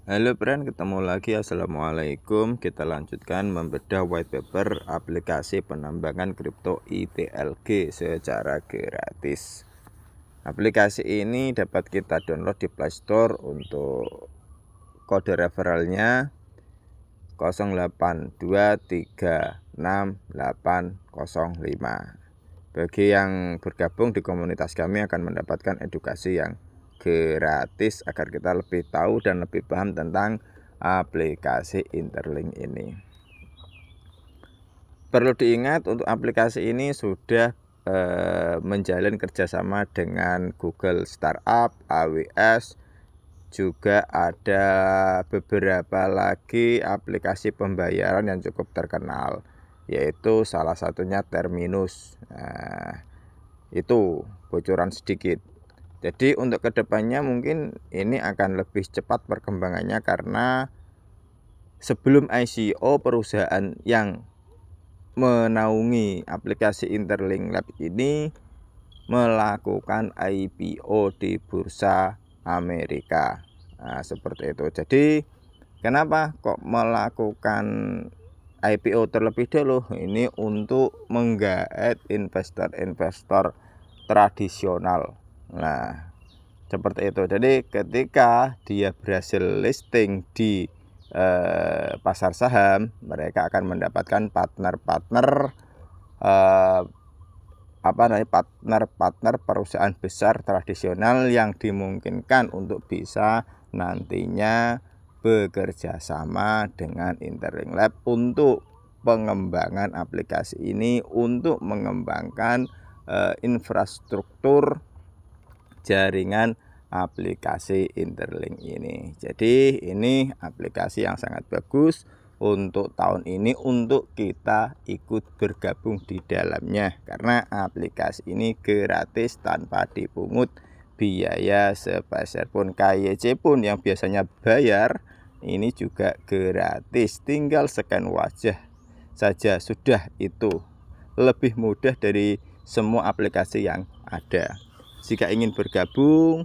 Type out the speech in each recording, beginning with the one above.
Halo friend, ketemu lagi. Assalamualaikum. Kita lanjutkan membedah white paper aplikasi penambangan kripto ITLG secara gratis. Aplikasi ini dapat kita download di Play Store. Untuk kode referralnya 08236805. Bagi yang bergabung di komunitas kami akan mendapatkan edukasi yang gratis agar kita lebih tahu dan lebih paham tentang aplikasi Interlink ini. Perlu diingat, untuk aplikasi ini sudah menjalin kerjasama dengan Google Startup, AWS, juga ada beberapa lagi aplikasi pembayaran yang cukup terkenal, yaitu salah satunya Terminus. Itu bocoran sedikit. Jadi untuk kedepannya mungkin ini akan lebih cepat perkembangannya, karena sebelum ICO perusahaan yang menaungi aplikasi Interlink Lab ini melakukan IPO di bursa Amerika. Seperti itu. Jadi kenapa kok melakukan IPO terlebih dulu? Ini untuk menggaet investor-investor tradisional. Nah, seperti itu. Jadi ketika dia berhasil listing di pasar saham, mereka akan mendapatkan partner-partner perusahaan besar tradisional yang dimungkinkan untuk bisa nantinya bekerja sama dengan Interlink Lab untuk pengembangan aplikasi ini, untuk mengembangkan infrastruktur jaringan aplikasi Interlink ini. Jadi ini aplikasi yang sangat bagus untuk tahun ini untuk kita ikut bergabung di dalamnya, karena aplikasi ini gratis tanpa dipungut biaya sepeser pun. KYC pun yang biasanya bayar ini juga gratis, tinggal scan wajah saja sudah. Itu lebih mudah dari semua aplikasi yang ada. Jika ingin bergabung,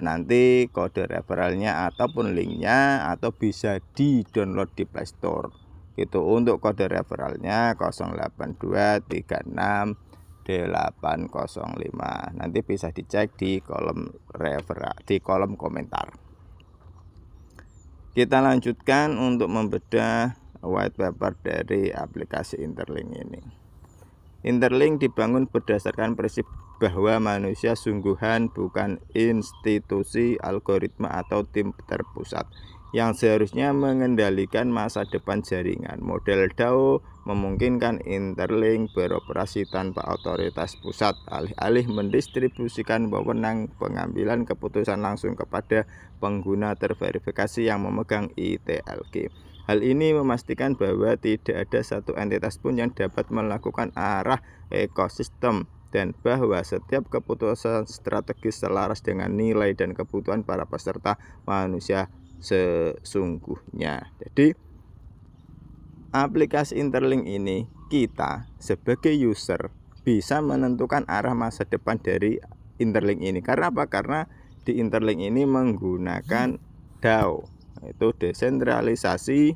nanti kode referralnya ataupun linknya atau bisa di download di Play Store gitu. Untuk kode referralnya 0823660805. Nanti bisa dicek di kolom referral, di kolom komentar. Kita lanjutkan untuk membedah white paper dari aplikasi Interlink ini. Interlink dibangun berdasarkan prinsip bahwa manusia sungguhan, bukan institusi, algoritma, atau tim terpusat yang seharusnya mengendalikan masa depan jaringan. Model DAO memungkinkan Interlink beroperasi tanpa otoritas pusat, alih-alih mendistribusikan wewenang pengambilan keputusan langsung kepada pengguna terverifikasi yang memegang ITLG. Hal ini memastikan bahwa tidak ada satu entitas pun yang dapat melakukan arah ekosistem, dan bahwa setiap keputusan strategis selaras dengan nilai dan kebutuhan para peserta manusia sesungguhnya. Jadi aplikasi Interlink ini, kita sebagai user bisa menentukan arah masa depan dari Interlink ini. Karena apa? Karena di Interlink ini menggunakan DAO, itu desentralisasi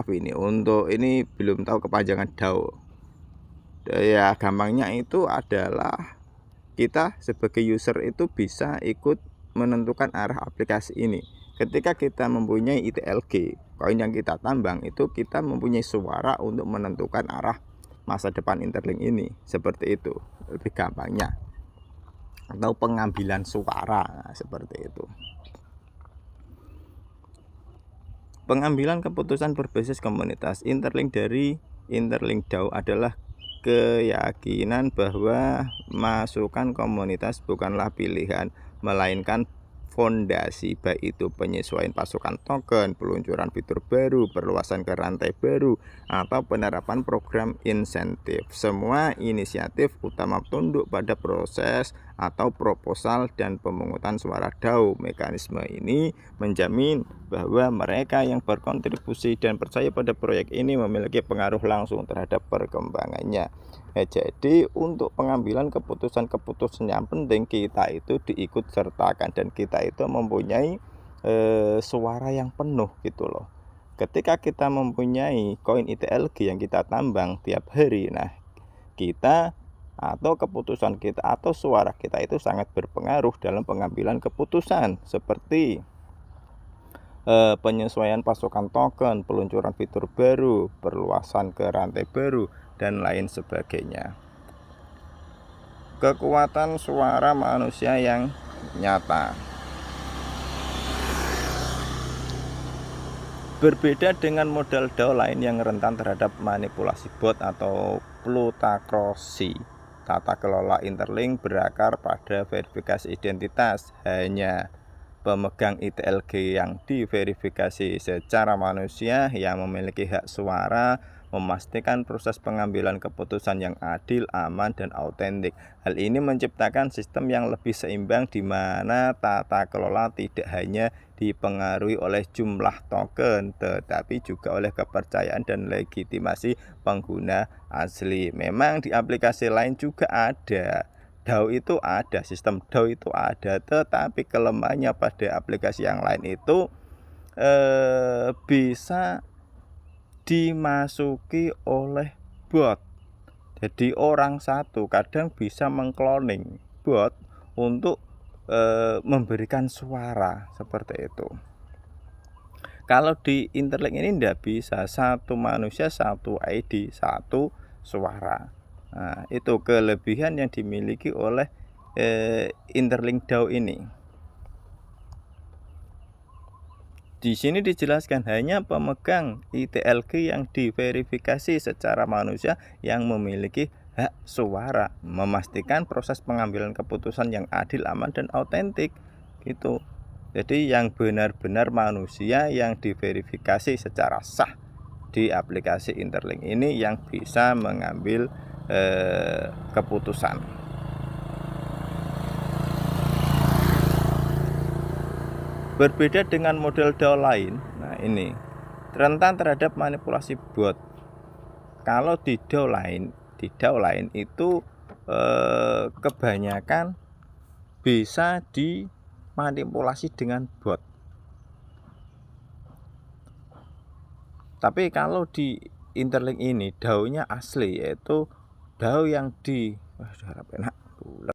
ini untuk ini belum tahu kepanjangan DAO. Ya gampangnya itu adalah kita sebagai user itu bisa ikut menentukan arah aplikasi ini. Ketika kita mempunyai ITLG, koin yang kita tambang, itu kita mempunyai suara untuk menentukan arah masa depan Interlink ini. Seperti itu lebih gampangnya, atau pengambilan suara. Nah, seperti itu. Pengambilan keputusan berbasis komunitas. Interlink dari Interlink DAO adalah keyakinan bahwa masukan komunitas bukanlah pilihan, melainkan fondasi, baik itu penyesuaian pasukan token, peluncuran fitur baru, perluasan ke rantai baru, atau penerapan program insentif. Semua inisiatif utama tunduk pada proses atau proposal dan pemungutan suara DAO. Mekanisme ini menjamin bahwa mereka yang berkontribusi dan percaya pada proyek ini memiliki pengaruh langsung terhadap perkembangannya. Jadi untuk pengambilan keputusan-keputusan yang penting kita itu diikut sertakan dan kita itu mempunyai suara yang penuh gitu loh. Ketika kita mempunyai koin ITLG yang kita tambang tiap hari, nah kita atau keputusan kita atau suara kita itu sangat berpengaruh dalam pengambilan keputusan seperti penyesuaian pasokan token, peluncuran fitur baru, perluasan ke rantai baru, dan lain sebagainya. Kekuatan suara manusia yang nyata. Berbeda dengan model DAO lain yang rentan terhadap manipulasi bot atau plutokrasi, tata kelola Interlink berakar pada verifikasi identitas. Hanya pemegang ITLG yang diverifikasi secara manusia yang memiliki hak suara memastikan proses pengambilan keputusan yang adil, aman, dan autentik. Hal ini menciptakan sistem yang lebih seimbang di mana tata kelola tidak hanya dipengaruhi oleh jumlah token, tetapi juga oleh kepercayaan dan legitimasi pengguna asli. Memang di aplikasi lain juga ada. DAO itu ada, sistem DAO itu ada, tetapi kelemahannya pada aplikasi yang lain itu bisa dimasuki oleh bot. Jadi orang satu kadang bisa mengkloning bot untuk memberikan suara seperti itu. Kalau di Interlink ini tidak bisa, satu manusia satu ID satu suara. Nah, itu kelebihan yang dimiliki oleh Interlink DAO ini. Di sini dijelaskan hanya pemegang ITLG yang diverifikasi secara manusia yang memiliki hak suara, memastikan proses pengambilan keputusan yang adil, aman, dan autentik gitu. Jadi yang benar-benar manusia yang diverifikasi secara sah di aplikasi Interlink ini yang bisa mengambil keputusan. Berbeda dengan model DAO lain, nah ini rentan terhadap manipulasi bot. Kalau di DAO lain itu kebanyakan bisa dimanipulasi dengan bot. Tapi kalau di Interlink ini DAO-nya asli, yaitu DAO yang